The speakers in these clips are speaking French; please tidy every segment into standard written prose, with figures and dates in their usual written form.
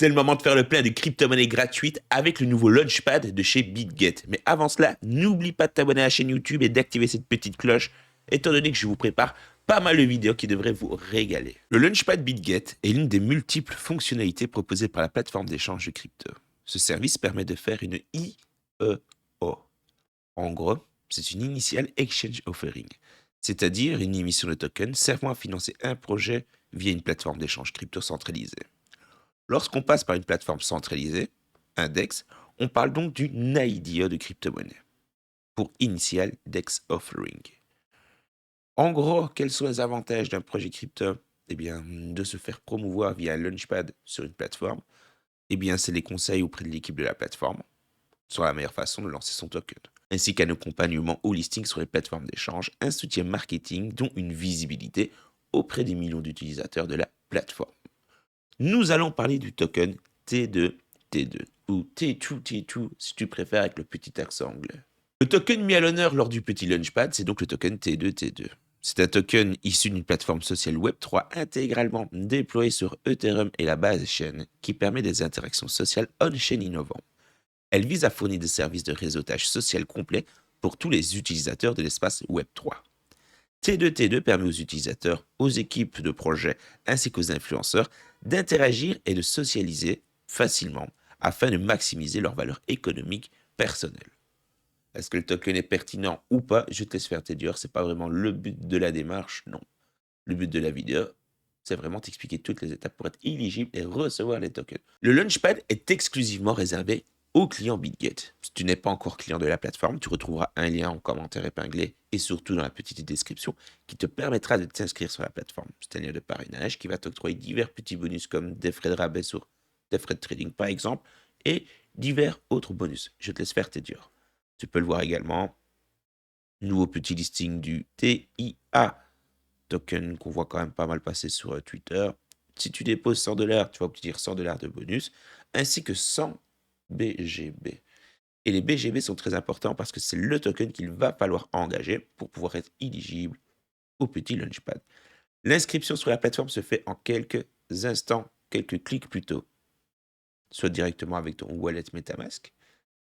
C'est le moment de faire le plein de crypto-monnaies gratuites avec le nouveau Launchpad de chez BitGet. Mais avant cela, n'oublie pas de t'abonner à la chaîne YouTube et d'activer cette petite cloche, étant donné que je vous prépare pas mal de vidéos qui devraient vous régaler. Le Launchpad BitGet est l'une des multiples fonctionnalités proposées par la plateforme d'échange de crypto. Ce service permet de faire une IEO. En gros, c'est une Initial Exchange Offering, c'est-à-dire une émission de tokens servant à financer un projet via une plateforme d'échange crypto centralisée. Lorsqu'on passe par une plateforme centralisée, Index, on parle donc d'une IDO de crypto-monnaie, pour Initial Dex Offering. En gros, quels sont les avantages d'un projet crypto? Eh bien, de se faire promouvoir via un Launchpad sur une plateforme, eh bien, c'est les conseils auprès de l'équipe de la plateforme sur la meilleure façon de lancer son token, ainsi qu'un accompagnement au listing sur les plateformes d'échange, un soutien marketing, dont une visibilité auprès des millions d'utilisateurs de la plateforme. Nous allons parler du token T2T2 ou T2T2 si tu préfères avec le petit accent anglais. Le token mis à l'honneur lors du petit Launchpad, c'est donc le token T2T2. C'est un token issu d'une plateforme sociale Web3 intégralement déployée sur Ethereum et la base chaîne qui permet des interactions sociales on-chain innovantes. Elle vise à fournir des services de réseautage social complet pour tous les utilisateurs de l'espace Web3. T2T2 permet aux utilisateurs, aux équipes de projet ainsi qu'aux influenceurs d'interagir et de socialiser facilement afin de maximiser leur valeur économique personnelle. Est-ce que le token est pertinent ou pas? Je te laisse faire tes dires, c'est pas vraiment le but de la démarche, non. Le but de la vidéo, c'est vraiment t'expliquer toutes les étapes pour être éligible et recevoir les tokens. Le Launchpad est exclusivement réservé aux clients BitGet. Si tu n'es pas encore client de la plateforme, tu retrouveras un lien en commentaire épinglé et surtout dans la petite description qui te permettra de t'inscrire sur la plateforme. C'est un lien de parrainage qui va t'octroyer divers petits bonus comme des frais de rabais sur des frais de trading par exemple et divers autres bonus. Je te laisse faire tes dires. Tu peux le voir également. Nouveau petit listing du TIA, token qu'on voit quand même pas mal passer sur Twitter. Si tu déposes 100 $, tu vas obtenir 100 $ de bonus, ainsi que 100 BGB. Et les BGB sont très importants parce que c'est le token qu'il va falloir engager pour pouvoir être éligible au petit Launchpad. L'inscription sur la plateforme se fait en quelques instants, quelques clics plutôt, soit directement avec ton wallet MetaMask,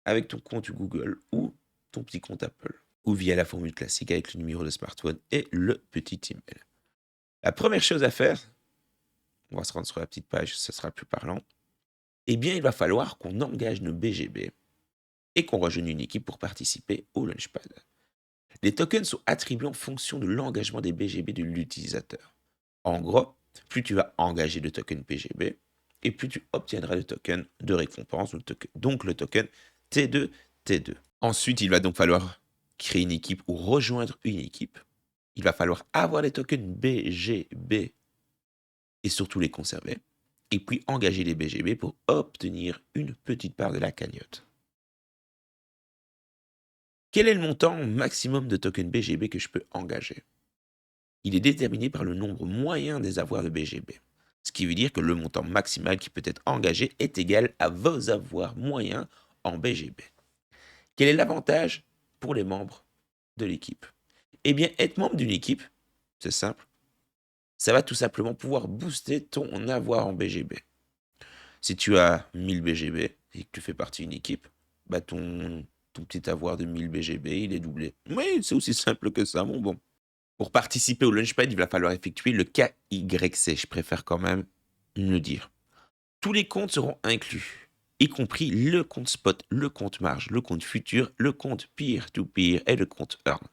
avec ton compte Google ou ton petit compte Apple, ou via la formule classique avec le numéro de smartphone et le petit email. La première chose à faire, on va se rendre sur la petite page, ce sera plus parlant, eh bien il va falloir qu'on engage nos BGB et qu'on rejoigne une équipe pour participer au Launchpad. Les tokens sont attribués en fonction de l'engagement des BGB de l'utilisateur. En gros, plus tu vas engager de tokens BGB, et plus tu obtiendras de tokens de récompense, donc le token T2T2. Ensuite, il va donc falloir créer une équipe ou rejoindre une équipe. Il va falloir avoir les tokens BGB et surtout les conserver. Et puis engager les BGB pour obtenir une petite part de la cagnotte. Quel est le montant maximum de tokens BGB que je peux engager? Il est déterminé par le nombre moyen des avoirs de BGB. Ce qui veut dire que le montant maximal qui peut être engagé est égal à vos avoirs moyens en BGB. Quel est l'avantage pour les membres de l'équipe? Eh bien, être membre d'une équipe, c'est simple. Ça va tout simplement pouvoir booster ton avoir en BGB. Si tu as 1000 BGB et que tu fais partie d'une équipe, bah ton petit avoir de 1000 BGB, il est doublé. Oui, c'est aussi simple que ça, mon bon. Pour participer au Launchpad, il va falloir effectuer le KYC. Je préfère quand même le dire. Tous les comptes seront inclus, y compris le compte spot, le compte marge, le compte futur, le compte peer-to-peer et le compte earn.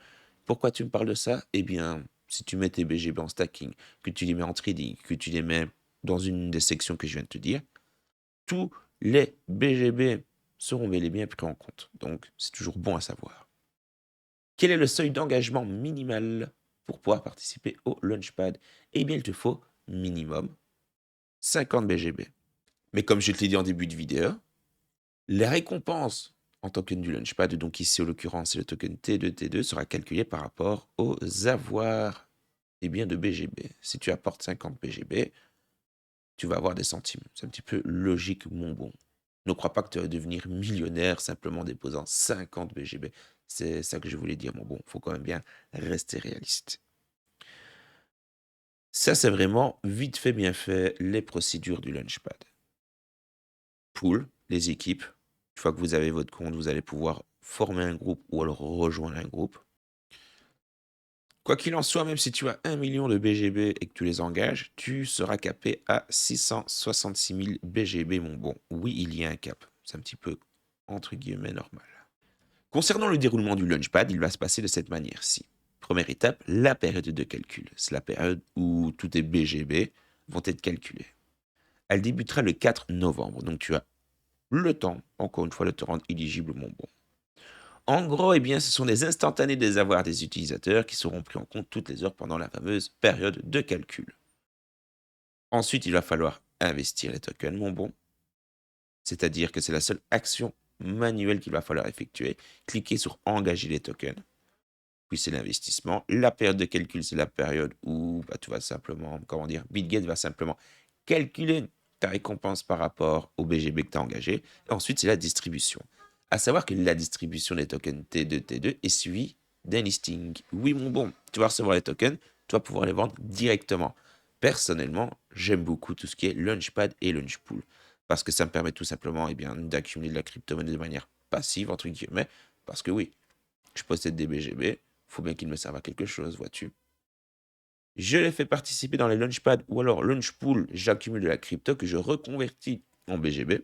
Pourquoi tu me parles de ça? Eh bien, si tu mets tes BGB en stacking, que tu les mets en trading, que tu les mets dans une des sections que je viens de te dire, tous les BGB seront bel et bien pris en compte. Donc, c'est toujours bon à savoir. Quel est le seuil d'engagement minimal pour pouvoir participer au Launchpad? Eh bien, il te faut minimum 50 BGB. Mais comme je te l'ai dit en début de vidéo, la récompense en token du Launchpad, donc ici en l'occurrence c'est le token T2T2, sera calculé par rapport aux avoirs de BGB. Si tu apportes 50 BGB, tu vas avoir des centimes. C'est un petit peu logique, mon bon. Ne crois pas que tu vas devenir millionnaire simplement en déposant 50 BGB. C'est ça que je voulais dire, mon bon. Il faut quand même bien rester réaliste. Ça, c'est vraiment vite fait, bien fait, les procédures du Launchpad. pool, les équipes. Une fois que vous avez votre compte, vous allez pouvoir former un groupe ou alors rejoindre un groupe. Quoi qu'il en soit, même si tu as 1 million de BGB et que tu les engages, tu seras capé à 666 000 BGB, mon bon. Oui, il y a un cap. C'est un petit peu, entre guillemets, normal. Concernant le déroulement du Launchpad, il va se passer de cette manière-ci. Première étape, la période de calcul. C'est la période où tous tes BGB vont être calculés. Elle débutera le 4 novembre, donc tu as le temps, encore une fois, de te rendre éligible, mon bon. En gros, eh bien, ce sont des instantanés des avoirs des utilisateurs qui seront pris en compte toutes les heures pendant la fameuse période de calcul. Ensuite, il va falloir investir les tokens, mon bon. C'est-à-dire que c'est la seule action manuelle qu'il va falloir effectuer. Cliquez sur engager les tokens. Puis c'est l'investissement. La période de calcul, c'est la période où tu vas simplement, BitGet va simplement calculer ta récompense par rapport au BGB que tu as engagé. Et ensuite, c'est la distribution. À savoir que la distribution des tokens T2, T2 est suivie d'un listing. Oui, mon bon, tu vas recevoir les tokens, tu vas pouvoir les vendre directement. Personnellement, j'aime beaucoup tout ce qui est Launchpad et Launchpool. Parce que ça me permet tout simplement d'accumuler de la crypto-monnaie de manière passive, entre guillemets. Parce que oui, je possède des BGB, faut bien qu'ils me servent à quelque chose, vois-tu. Je les fais participer dans les Launchpad ou alors Launchpool, j'accumule de la crypto que je reconvertis en BGB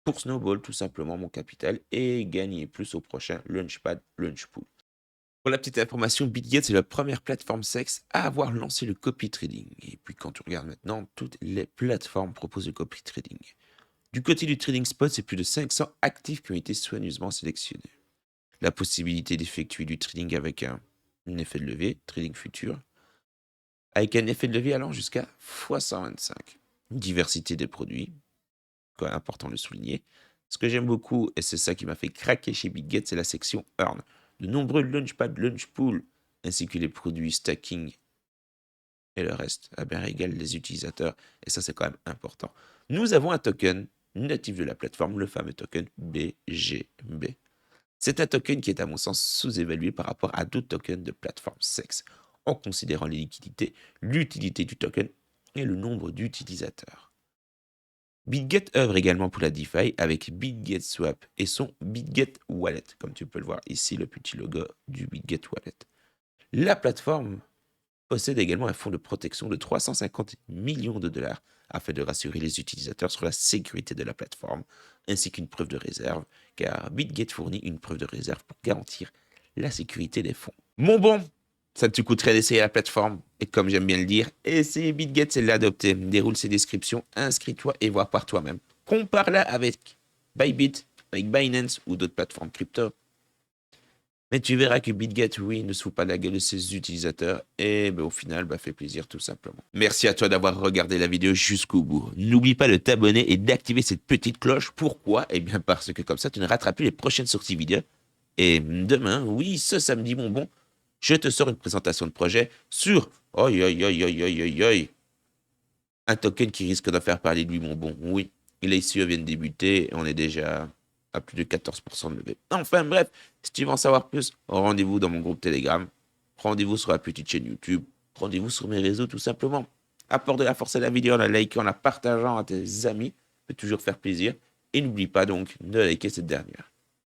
pour snowball tout simplement mon capital et gagner plus au prochain Launchpad, Launchpool. Pour la petite information, BitGet, c'est la première plateforme sexe à avoir lancé le copy trading. Et puis quand tu regardes maintenant, toutes les plateformes proposent le copy trading. Du côté du trading spot, c'est plus de 500 actifs qui ont été soigneusement sélectionnés. La possibilité d'effectuer du trading avec un effet de levier, trading futur, avec un effet de levier allant jusqu'à x125. Une diversité des produits, quoi, important de le souligner. Ce que j'aime beaucoup, et c'est ça qui m'a fait craquer chez BitGet, c'est la section Earn. De nombreux Launchpad, Launchpool, ainsi que les produits stacking et le reste, régale les utilisateurs, et ça c'est quand même important. Nous avons un token natif de la plateforme, le fameux token BGB. C'est un token qui est à mon sens sous-évalué par rapport à d'autres tokens de plateforme sexe, en considérant les liquidités, l'utilité du token et le nombre d'utilisateurs. BitGet œuvre également pour la DeFi avec BitGet Swap et son BitGet Wallet, comme tu peux le voir ici, le petit logo du BitGet Wallet. La plateforme possède également un fonds de protection de 350 millions de dollars afin de rassurer les utilisateurs sur la sécurité de la plateforme, ainsi qu'une preuve de réserve, car BitGet fournit une preuve de réserve pour garantir la sécurité des fonds. Mon bon, ça te coûterait d'essayer la plateforme, et comme j'aime bien le dire, essayer BitGet, c'est l'adopter. Déroule ses descriptions, inscris-toi et vois par toi-même. Compare-la avec Bybit, avec Binance ou d'autres plateformes crypto. Mais tu verras que BitGet, oui, ne se fout pas de la gueule de ses utilisateurs et au final, fait plaisir tout simplement. Merci à toi d'avoir regardé la vidéo jusqu'au bout. N'oublie pas de t'abonner et d'activer cette petite cloche. Pourquoi? Eh bien parce que comme ça, tu ne rateras plus les prochaines sorties vidéo. Et demain, oui, ce samedi, mon bon, je te sors une présentation de projet sur un token qui risque de faire parler de lui, mon bon. Oui, les ICO viennent de débuter et on est déjà à plus de 14% de levée. Enfin bref, si tu veux en savoir plus, rendez-vous dans mon groupe Telegram, rendez-vous sur la petite chaîne YouTube, rendez-vous sur mes réseaux tout simplement. Apporte de la force à la vidéo en la likant, en la partageant à tes amis, peut toujours faire plaisir. Et n'oublie pas donc de liker cette dernière.